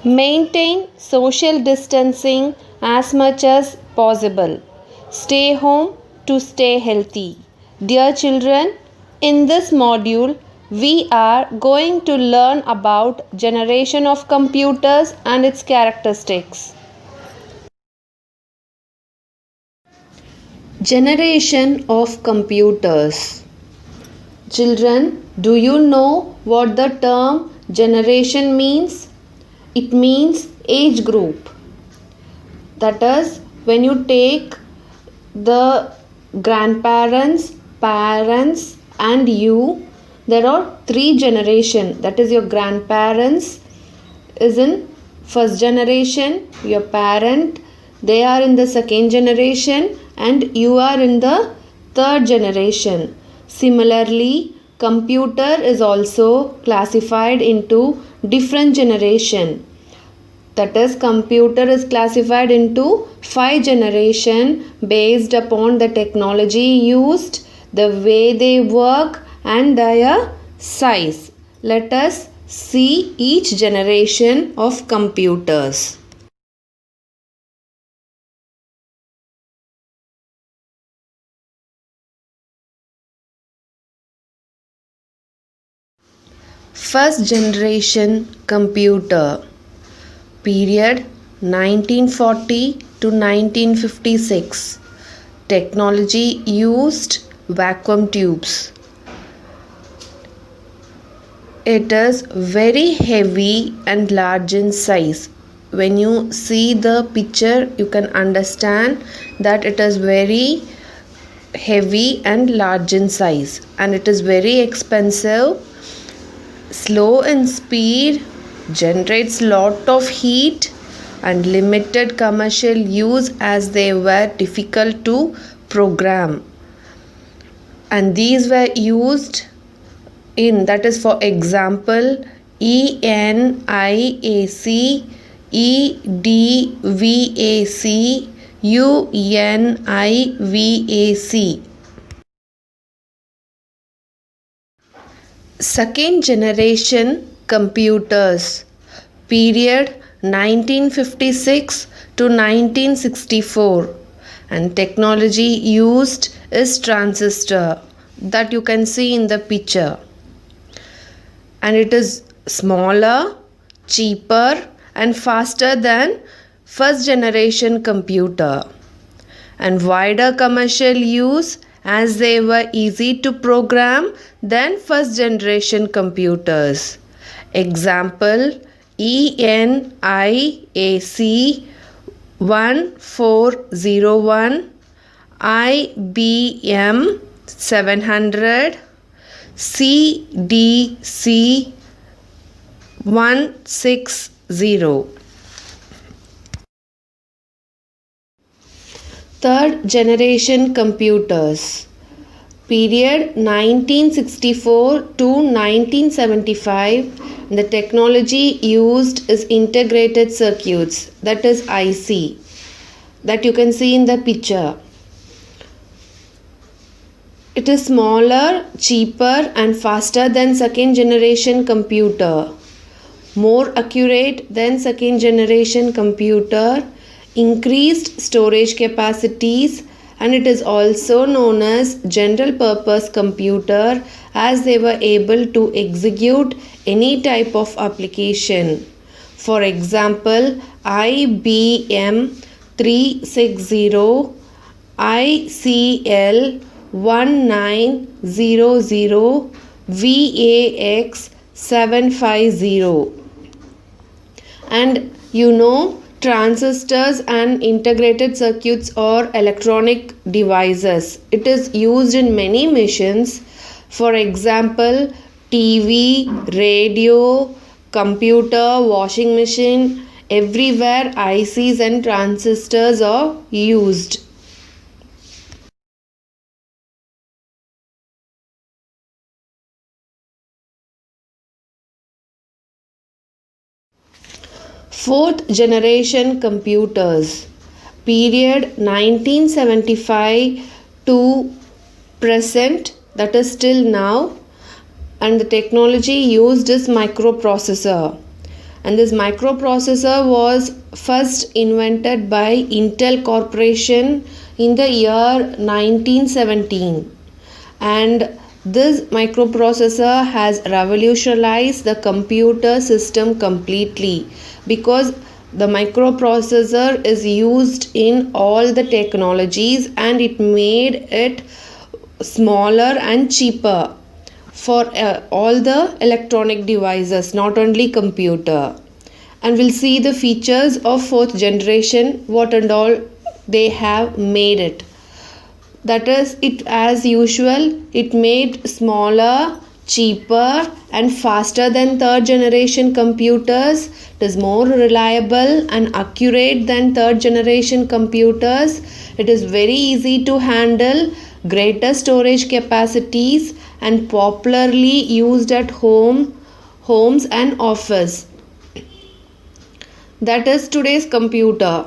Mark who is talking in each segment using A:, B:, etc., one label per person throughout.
A: Maintain social distancing as much as possible. Stay home to stay healthy. Dear children, in this module, we are going to learn about generation of computers and its characteristics. Generation of computers. Children, do you know what the term generation means? It means age group. That is, when you take the grandparents, parents, and you, there are three generations. That is, your grandparents is in first generation, your parent, they are in the second generation, and you are in the third generation. Similarly, computer is also classified into different generation. That is, computer is classified into 5 generation based upon the technology used, the way they work, and their size. Let us see each generation of computers. First generation computer. Period 1940 to 1956. Technology used vacuum tubes. It is very heavy and large in size. When you see the picture, you can understand that it is very heavy and large in size, and it is very expensive, slow in speed, generates lot of heat, and limited commercial use as they were difficult to program. And these were used in, that is, for example, ENIAC, EDVAC, UNIVAC. Second generation computers. Period 1956 to 1964. And technology used is transistor, that you can see in the picture. And it is smaller, cheaper, and faster than first generation computer, and wider commercial use as they were easy to program than first generation computers. Example, ENIAC 1401, IBM 700, CDC 160. Third generation computers. Period 1964 to 1975. The technology used is integrated circuits, that is IC, that you can see in the picture. It is smaller, cheaper, and faster than second generation computer, more accurate than second generation computer, increased storage capacities, and it is also known as general purpose computer as they were able to execute any type of application. For example, IBM 360, ICL 1900, VAX 750. And you know, transistors and integrated circuits are electronic devices. It is used in many machines. For example, TV, radio, computer, washing machine, everywhere ICs and transistors are used. Fourth generation computers. Period 1975 to present, that is still now, and the technology used is microprocessor. And this microprocessor was first invented by Intel Corporation in the year 1917. And this microprocessor has revolutionized the computer system completely, because the microprocessor is used in all the technologies, and it made it smaller and cheaper for all the electronic devices, not only computer. And we'll see the features of fourth generation, what and all they have made it. That is, it as usual, it made smaller, cheaper and faster than third generation computers. It is more reliable and accurate than third generation computers. It is very easy to handle, greater storage capacities, and popularly used at homes and office. That is today's computer.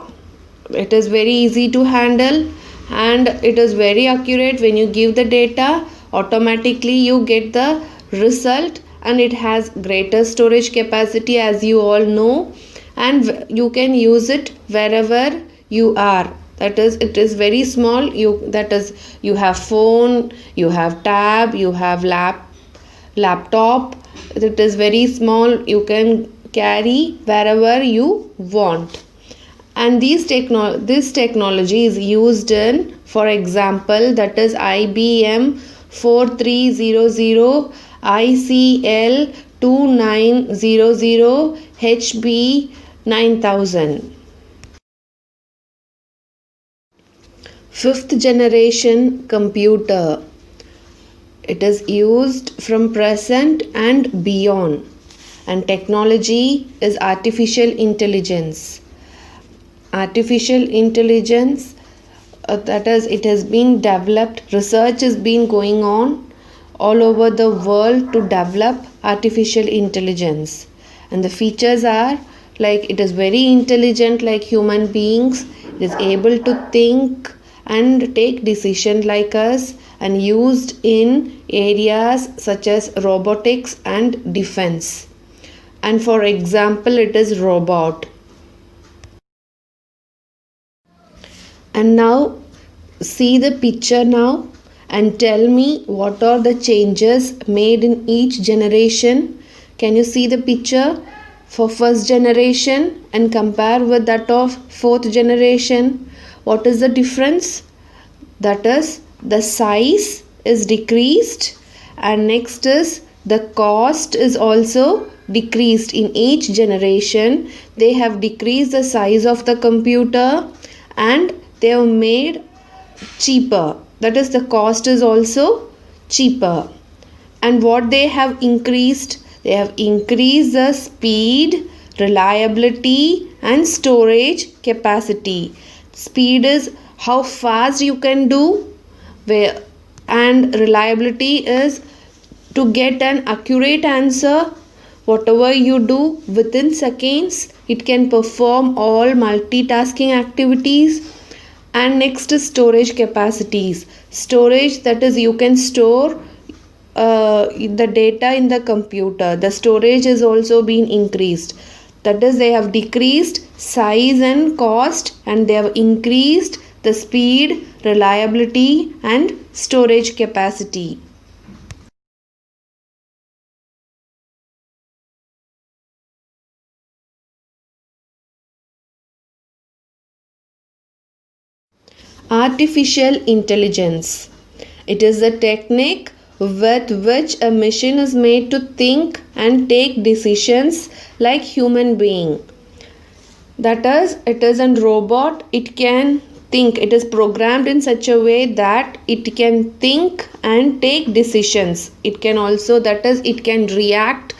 A: It is very easy to handle and it is very accurate. When you give the data, automatically you get the result, and it has greater storage capacity, as you all know, and you can use it wherever you are. That is, it is very small. You have phone, you have tab, you have laptop. It is very small, you can carry wherever you want. And this technology is used in, for example, that is IBM 4300, ICL 2900, HP 9000. Fifth generation computer. It is used from present and beyond. And technology is artificial intelligence. Artificial intelligence, that is, it has been developed, research has been going on all over the world to develop artificial intelligence. And the features are like, it is very intelligent like human beings, it is able to think and take decisions like us, and used in areas such as robotics and defense. And for example, it is robot. And now see the picture now and tell me what are the changes made in each generation. Can you see the picture for first generation and compare with that of fourth generation? What is the difference? That is, the size is decreased, and next is the cost is also decreased. In each generation they have decreased the size of the computer and they have made cheaper. That is, the cost is also cheaper. And what they have increased? They have increased the speed, reliability and storage capacity. Speed is how fast you can do, and reliability is to get an accurate answer. Whatever you do within seconds, it can perform all multitasking activities. And next is storage capacities. Storage, that is, you can store the data in the computer. The storage is also been increased. That is, they have decreased size and cost, and they have increased the speed, reliability and storage capacity. Artificial intelligence. It is a technique with which a machine is made to think and take decisions like human being. That is, it is a robot. It can think. It is programmed in such a way that it can think and take decisions. It can also, that is, it can react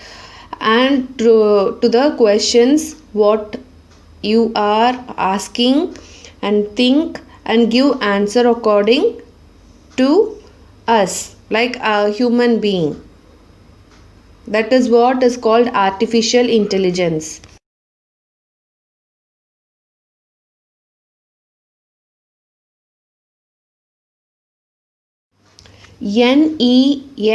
A: and to the questions what you are asking, and think and give answer according to us, like a human being. That is what is called artificial intelligence. NEXI.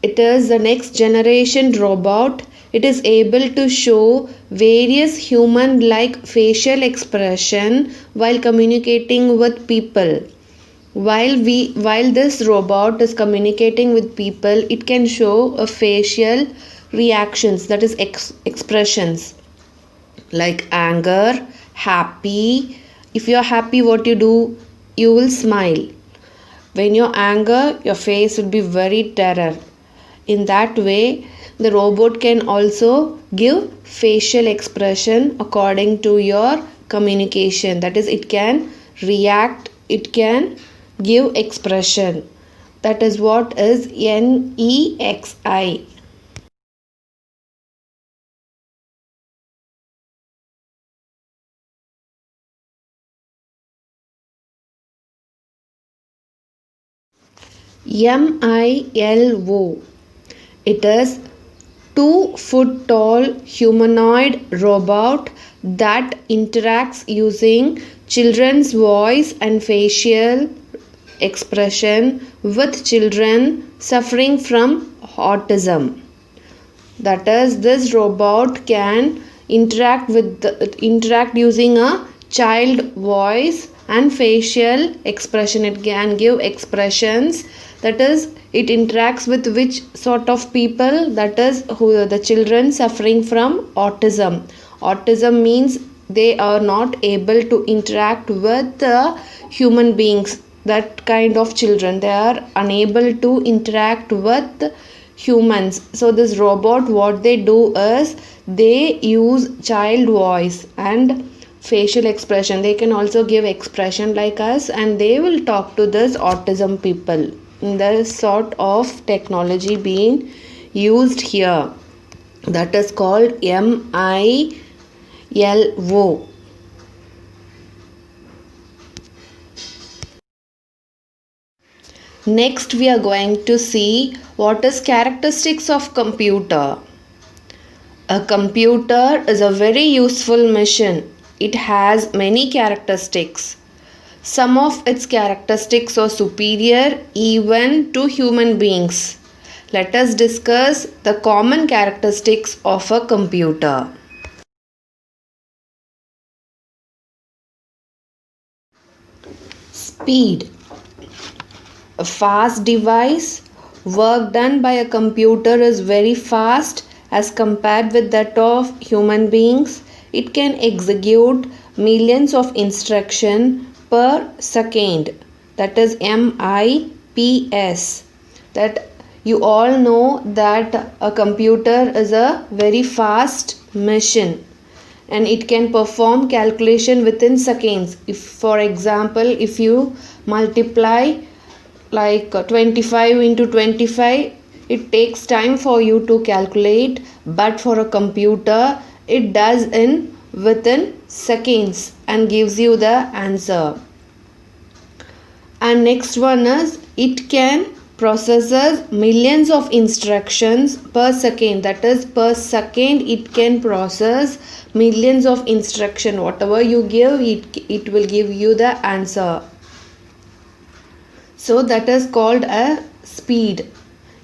A: It is the next generation robot. It is able to show various human-like facial expression while communicating with people. While this robot is communicating with people, it can show a facial reactions, that is expressions like anger, happy. If you are happy, what you do? You will smile. When you're anger, your face will be very terror. In that way, the robot can also give facial expression according to your communication. That is, it can react, it can give expression. That is what is NEXI. MILO. It is 2-foot tall humanoid robot that interacts using children's voice and facial expression with children suffering from autism. That is, this robot can interact using a child voice and facial expression. It can give expressions. That is, it interacts with which sort of people? That is, who the children suffering from autism. Autism means they are not able to interact with human beings. That kind of children, they are unable to interact with humans. So this robot, what they do is they use child voice and facial expression. They can also give expression like us, and they will talk to this autism people. This sort of technology being used here, that is called MILO. Next, we are going to see what is characteristics of computer. A computer is a very useful machine. It has many characteristics. Some of its characteristics are superior even to human beings. Let us discuss the common characteristics of a computer. Speed. A fast device. Work done by a computer is very fast as compared with that of human beings. It can execute millions of instructions per second. That is MIPS. That you all know that a computer is a very fast machine and it can perform calculation within seconds. If, for example, if you multiply like 25 into 25, it takes time for you to calculate, but for a computer it does in within seconds and gives you the answer. And next one is, it can processes millions of instructions per second. That is, per second it can process millions of instruction. Whatever you give, it will give you the answer. So that is called a speed.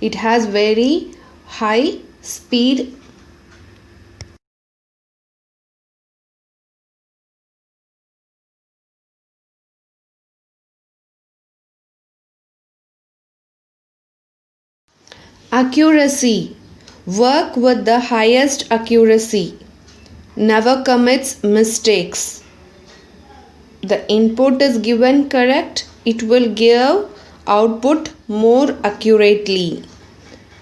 A: It has very high speed. Accuracy. Work with the highest accuracy. Never commits mistakes. The input is given correct, it will give output more accurately.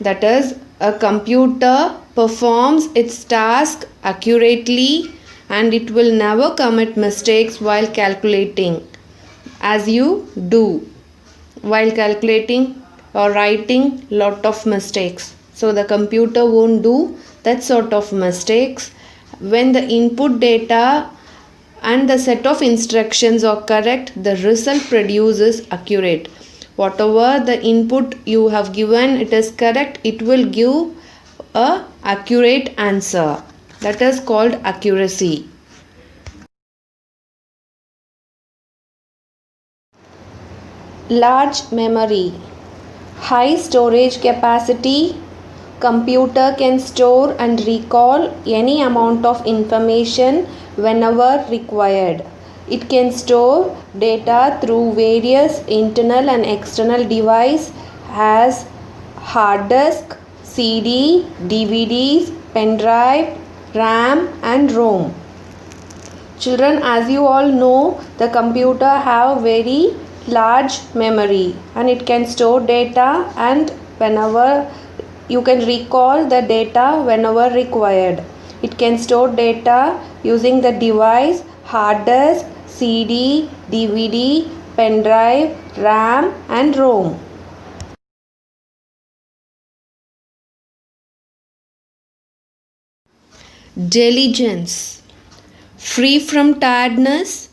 A: That is, a computer performs its task accurately and it will never commit mistakes while calculating, as you do. While calculating or writing, lot of mistakes. So the computer won't do that sort of mistakes. When the input data and the set of instructions are correct, the result produced is accurate. Whatever the input you have given, it is correct, it will give a accurate answer. That is called accuracy. Large memory. High storage capacity. computer can store and recall any amount of information whenever required. It can store data through various internal and external devices as hard disk, CD, DVDs, pen drive, RAM and ROM. Children, as you all know, the computer have very large memory and it can store data, and whenever you can recall the data whenever required. It can store data using the device hard disk, CD, DVD, pen drive, RAM and ROM. Diligence. Free from tiredness,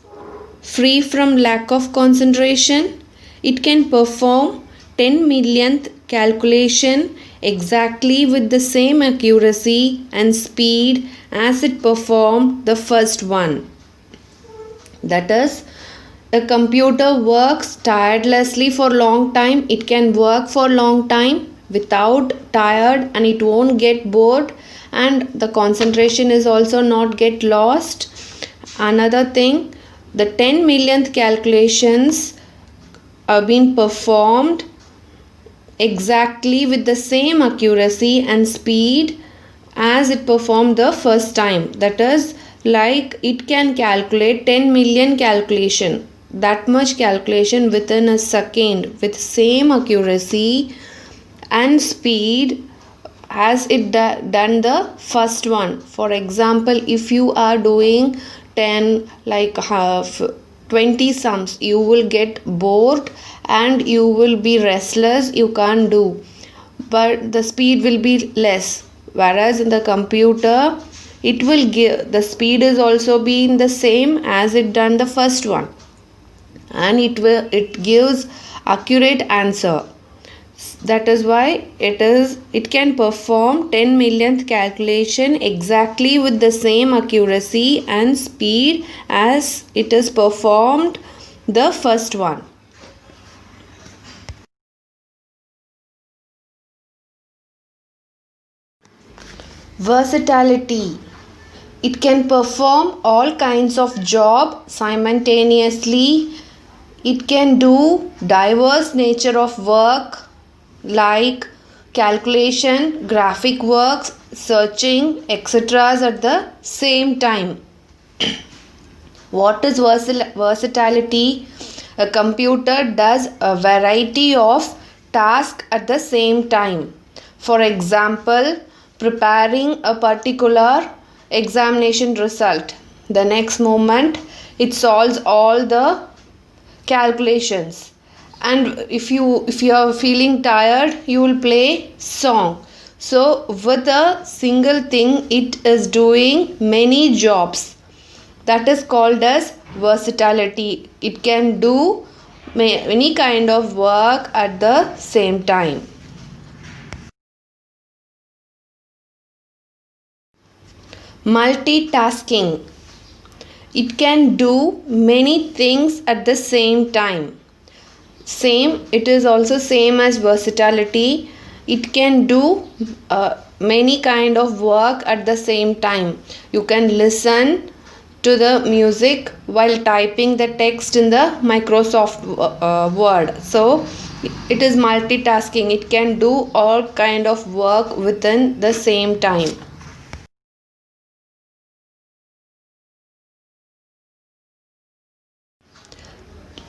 A: free from lack of concentration, it can perform 10 millionth calculation exactly with the same accuracy and speed as it performed the first one. That is, a computer works tirelessly for long time. It can work for long time without tired, and it won't get bored, and the concentration is also not get lost. Another thing, the 10 millionth calculations are being performed exactly with the same accuracy and speed as it performed the first time. That is, like it can calculate 10 million calculation, that much calculation within a second with same accuracy and speed as it done the first one. For example, if you are doing 10 like 20 sums, you will get bored and you will be restless, you can't do, but the speed will be less. Whereas in the computer, it will give the speed is also being the same as it done the first one, and it gives accurate answer. That is why it can perform 10 millionth calculation exactly with the same accuracy and speed as it is performed the first one. Versatility. It can perform all kinds of job simultaneously. It can do diverse nature of work like calculation, graphic works, searching, etc. at the same time. What is versatility? A computer does a variety of tasks at the same time. For example, preparing a particular examination result. The next moment, it solves all the calculations. And if you are feeling tired, you will play song. So with a single thing, it is doing many jobs. That is called as versatility. It can do any kind of work at the same time. Multitasking. It can do many things at the same time. It is also same as versatility. It can do many kind of work at the same time. You can listen to the music while typing the text in the Microsoft Word. So it is multitasking. It can do all kind of work within the same time.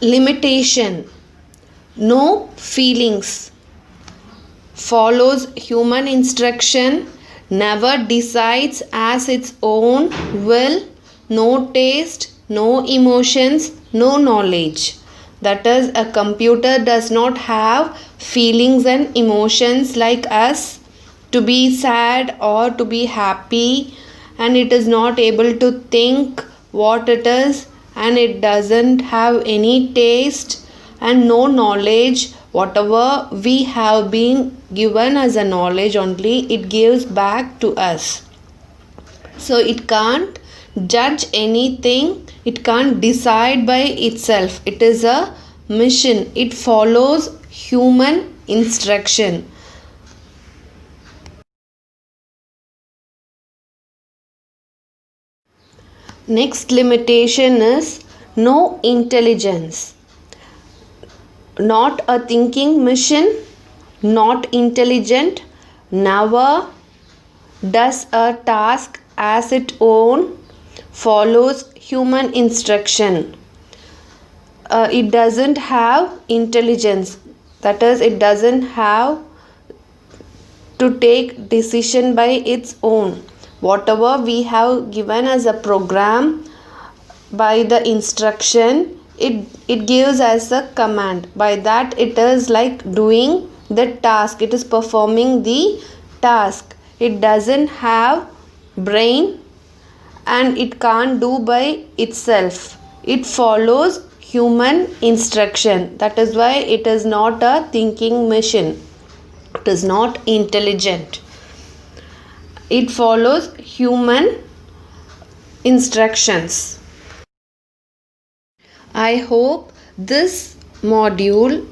A: Limitation. No feelings. Follows human instruction. Never decides as its own will. No taste, no emotions, no knowledge. That is, a computer does not have feelings and emotions like us, to be sad or to be happy, and it is not able to think what it is, and it doesn't have any taste and no knowledge. Whatever we have been given as a knowledge only, it gives back to us. So it can't judge anything, it can't decide by itself. It is a machine, it follows human instruction. Next limitation is no intelligence. Not a thinking machine, not intelligent, never does a task as its own, follows human instruction. It doesn't have intelligence, that is, it doesn't have to take decision by its own. Whatever we have given as a program by the instruction, it gives as a command. By that it is like doing the task, it is performing the task. It doesn't have brain and it can't do by itself. It follows human instruction. That is why it is not a thinking machine. It is not intelligent. It follows human instructions. I hope this module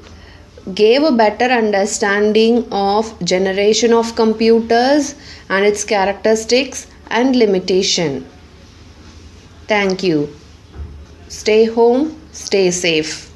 A: gave a better understanding of generation of computers and its characteristics and limitation. Thank you. Stay home, stay safe.